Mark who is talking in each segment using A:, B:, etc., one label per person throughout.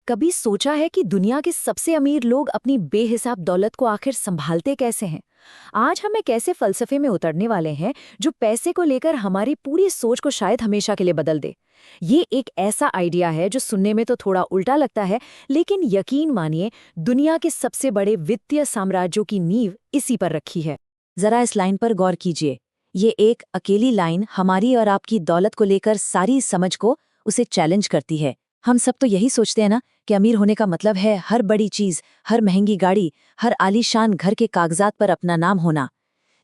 A: कभी सोचा है कि दुनिया के सबसे अमीर लोग अपनी बेहिसाब दौलत को आखिर संभालते कैसे हैं? आज हम एक ऐसे फलसफे में उतरने वाले हैं जो पैसे को लेकर हमारी पूरी सोच को शायद हमेशा के लिए बदल दे। ये एक ऐसा आइडिया है जो सुनने में तो थोड़ा उल्टा लगता है, लेकिन यकीन मानिए, दुनिया के सबसे बड़े वित्तीय साम्राज्यों की नींव इसी पर रखी है।
B: जरा इस लाइन पर गौर कीजिए। ये एक अकेली लाइन हमारी और आपकी दौलत को लेकर सारी समझ को उसे चैलेंज करती है। हम सब तो यही सोचते हैं ना कि अमीर होने का मतलब है हर बड़ी चीज, हर महंगी गाड़ी, हर आलीशान घर के कागजात पर अपना नाम होना।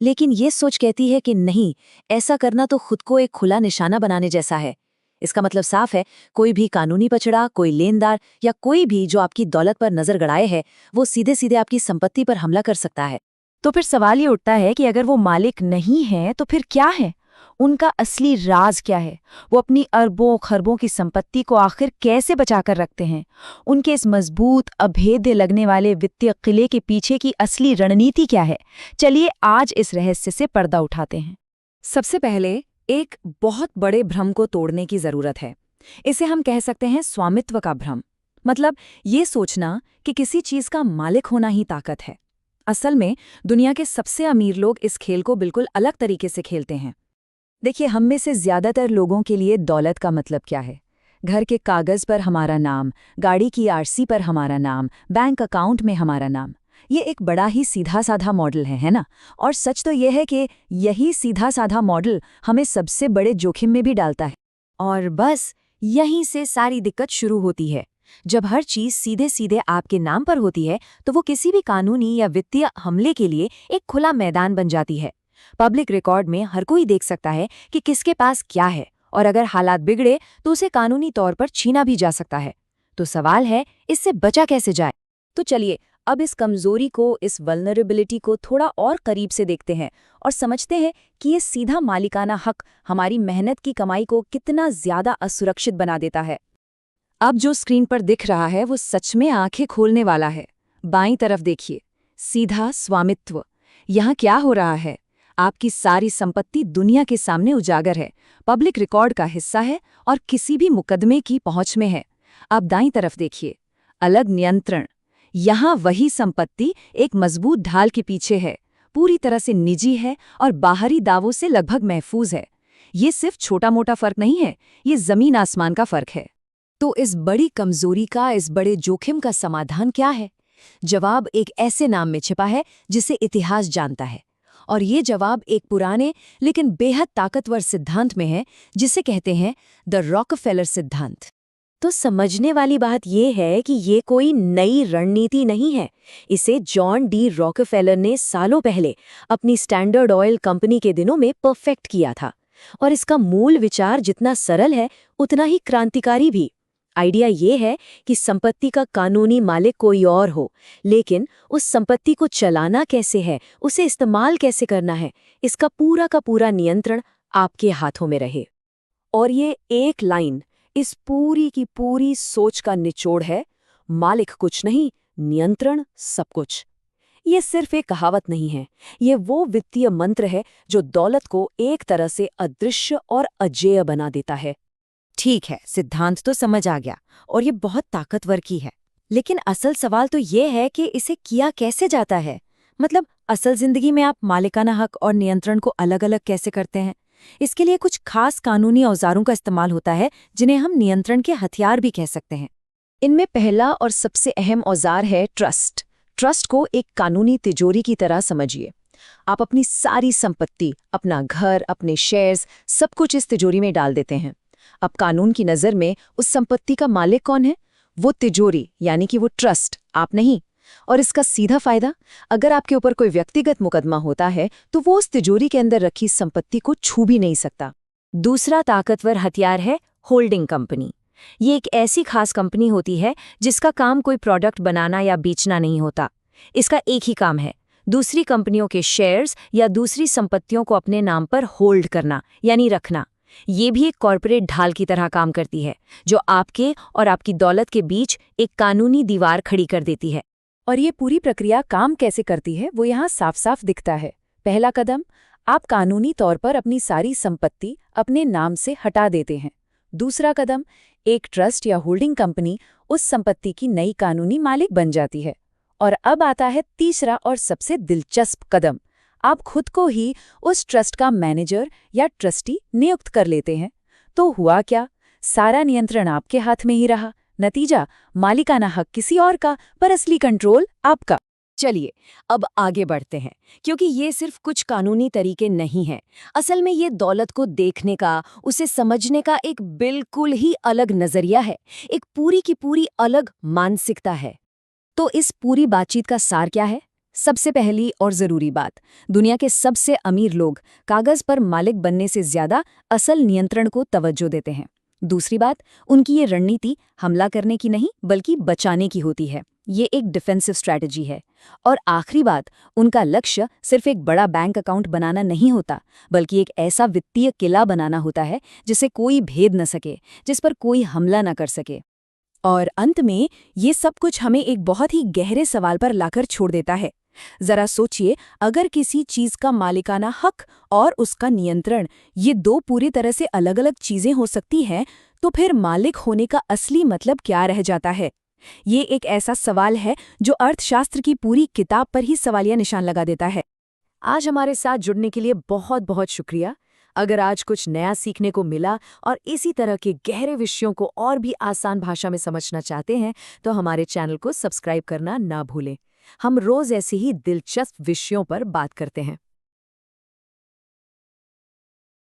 B: लेकिन ये सोच कहती है कि नहीं, ऐसा करना तो खुद को एक खुला निशाना बनाने जैसा है। इसका मतलब साफ है, कोई भी कानूनी पचड़ा, कोई लेनदार या कोई भी जो आपकी दौलत पर नजर गड़ाए है, वो सीधे सीधे आपकी संपत्ति पर हमला कर सकता है।
A: तो फिर सवाल ये उठता है कि अगर वो मालिक नहीं है तो फिर क्या है? उनका असली राज क्या है? वो अपनी अरबों खरबों की संपत्ति को आखिर कैसे बचाकर रखते हैं? उनके इस मजबूत, अभेद्य लगने वाले वित्तीय किले के पीछे की असली रणनीति क्या है? चलिए आज इस रहस्य से पर्दा उठाते हैं। सबसे पहले एक बहुत बड़े भ्रम को तोड़ने की जरूरत है। इसे हम कह सकते हैं स्वामित्व का भ्रम। मतलब ये सोचना कि किसी चीज का मालिक होना ही ताकत है। असल में दुनिया के सबसे अमीर लोग इस खेल को बिल्कुल अलग तरीके से खेलते हैं। देखिए, हम में से ज्यादातर लोगों के लिए दौलत का मतलब क्या है? घर के कागज पर हमारा नाम, गाड़ी की आरसी पर हमारा नाम, बैंक अकाउंट में हमारा नाम। ये एक बड़ा ही सीधा साधा मॉडल है ना? और सच तो यह है कि यही सीधा साधा मॉडल हमें सबसे बड़े जोखिम में भी डालता है। और बस यहीं से सारी दिक्कत शुरू होती है। जब हर चीज सीधे सीधे आपके नाम पर होती है तो वो किसी भी कानूनी या वित्तीय हमले के लिए एक खुला मैदान बन जाती है। पब्लिक रिकॉर्ड में हर कोई देख सकता है कि किसके पास क्या है, और अगर हालात बिगड़े तो उसे कानूनी तौर पर छीना भी जा सकता है। तो सवाल है, इससे बचा कैसे जाए? तो चलिए अब इस कमजोरी को, इस वल्नरेबिलिटी को थोड़ा और करीब से देखते हैं और समझते हैं कि ये सीधा मालिकाना हक हमारी मेहनत की कमाई को कितना ज्यादा असुरक्षित बना देता है। अब जो स्क्रीन पर दिख रहा है वो सच में आंखें खोलने वाला है। बाईं तरफ देखिए, सीधा स्वामित्व। यहाँ क्या हो रहा है? आपकी सारी संपत्ति दुनिया के सामने उजागर है, पब्लिक रिकॉर्ड का हिस्सा है और किसी भी मुकदमे की पहुंच में है। अब दाईं तरफ देखिए, अलग नियंत्रण। यहाँ वही संपत्ति एक मजबूत ढाल के पीछे है, पूरी तरह से निजी है और बाहरी दावों से लगभग महफूज है। ये सिर्फ छोटा मोटा फर्क नहीं है, ये जमीन आसमान का फर्क है। तो इस बड़ी कमजोरी का, इस बड़े जोखिम का समाधान क्या है? जवाब एक ऐसे नाम में छिपा है जिसे इतिहास जानता है। और ये जवाब एक पुराने लेकिन बेहद ताकतवर सिद्धांत में है जिसे कहते हैं द रॉकफेलर सिद्धांत। तो समझने वाली बात यह है कि ये कोई नई रणनीति नहीं है। इसे जॉन डी रॉकफेलर ने सालों पहले अपनी स्टैंडर्ड ऑयल कंपनी के दिनों में परफेक्ट किया था। और इसका मूल विचार जितना सरल है उतना ही क्रांतिकारी भी। आइडिया ये है कि संपत्ति का कानूनी मालिक कोई और हो, लेकिन उस संपत्ति को चलाना कैसे है, उसे इस्तेमाल कैसे करना है, इसका पूरा का पूरा नियंत्रण आपके हाथों में रहे। और ये एक लाइन इस पूरी की पूरी सोच का निचोड़ है। मालिक कुछ नहीं, नियंत्रण सब कुछ। ये सिर्फ एक कहावत नहीं है, ये वो वित्तीय मंत्र है जो दौलत को एक तरह से अदृश्य और अजेय बना देता है। ठीक है, सिद्धांत तो समझ आ गया और ये बहुत ताकतवर की है। लेकिन असल सवाल तो ये है कि इसे किया कैसे जाता है? मतलब असल जिंदगी में आप मालिकाना हक और नियंत्रण को अलग अलग कैसे करते हैं? इसके लिए कुछ खास कानूनी औजारों का इस्तेमाल होता है जिन्हें हम नियंत्रण के हथियार भी कह सकते हैं। इनमें पहला और सबसे अहम औजार है ट्रस्ट। ट्रस्ट को एक कानूनी तिजोरी की तरह समझिए। आप अपनी सारी संपत्ति, अपना घर, अपने शेयर्स, सब कुछ इस तिजोरी में डाल देते हैं। अब कानून की नज़र में उस संपत्ति का मालिक कौन है? वो तिजोरी, यानी कि वो ट्रस्ट, आप नहीं। और इसका सीधा फायदा, अगर आपके ऊपर कोई व्यक्तिगत मुकदमा होता है तो वो उस तिजोरी के अंदर रखी संपत्ति को छू भी नहीं सकता। दूसरा ताकतवर हथियार है होल्डिंग कंपनी। ये एक ऐसी खास कंपनी होती है जिसका काम कोई प्रोडक्ट बनाना या बेचना नहीं होता। इसका एक ही काम है, दूसरी कंपनियों के शेयर्स या दूसरी संपत्तियों को अपने नाम पर होल्ड करना, यानी रखना। ये भी एक कॉर्पोरेट ढाल की तरह काम करती है जो आपके और आपकी दौलत के बीच एक कानूनी दीवार खड़ी कर देती है। और ये पूरी प्रक्रिया काम कैसे करती है वो यहाँ साफ साफ दिखता है। पहला कदम, आप कानूनी तौर पर अपनी सारी संपत्ति अपने नाम से हटा देते हैं। दूसरा कदम, एक ट्रस्ट या होल्डिंग कंपनी उस संपत्ति की नई कानूनी मालिक बन जाती है। और अब आता है तीसरा और सबसे दिलचस्प कदम। आप खुद को ही उस ट्रस्ट का मैनेजर या ट्रस्टी नियुक्त कर लेते हैं। तो हुआ क्या? सारा नियंत्रण आपके हाथ में ही रहा। नतीजा, मालिकाना हक किसी और का, पर असली कंट्रोल आपका।
B: चलिए अब आगे बढ़ते हैं, क्योंकि ये सिर्फ कुछ कानूनी तरीके नहीं हैं। असल में ये दौलत को देखने का, उसे समझने का एक बिल्कुल ही अलग नजरिया है, एक पूरी की पूरी अलग मानसिकता है। तो इस पूरी बातचीत का सार क्या है? सबसे पहली और जरूरी बात, दुनिया के सबसे अमीर लोग कागज पर मालिक बनने से ज्यादा असल नियंत्रण को तवज्जो देते हैं। दूसरी बात, उनकी ये रणनीति हमला करने की नहीं बल्कि बचाने की होती है। ये एक डिफेंसिव स्ट्रैटेजी है। और आखिरी बात, उनका लक्ष्य सिर्फ एक बड़ा बैंक अकाउंट बनाना नहीं होता, बल्कि एक ऐसा वित्तीय किला बनाना होता है जिसे कोई भेद न सके, जिस पर कोई हमला न कर सके। और अंत में ये सब कुछ हमें एक बहुत ही गहरे सवाल पर लाकर छोड़ देता है। जरा सोचिए, अगर किसी चीज का मालिकाना हक और उसका नियंत्रण, ये दो पूरी तरह से अलग अलग चीजें हो सकती हैं, तो फिर मालिक होने का असली मतलब क्या रह जाता है? ये एक ऐसा सवाल है जो अर्थशास्त्र की पूरी किताब पर ही सवालिया निशान लगा देता है। आज हमारे साथ जुड़ने के लिए बहुत बहुत शुक्रिया। अगर आज कुछ नया सीखने को मिला और इसी तरह के गहरे विषयों को और भी आसान भाषा में समझना चाहते हैं, तो हमारे चैनल को सब्सक्राइब करना ना भूलें। हम रोज ऐसे ही दिलचस्प विषयों पर बात करते हैं।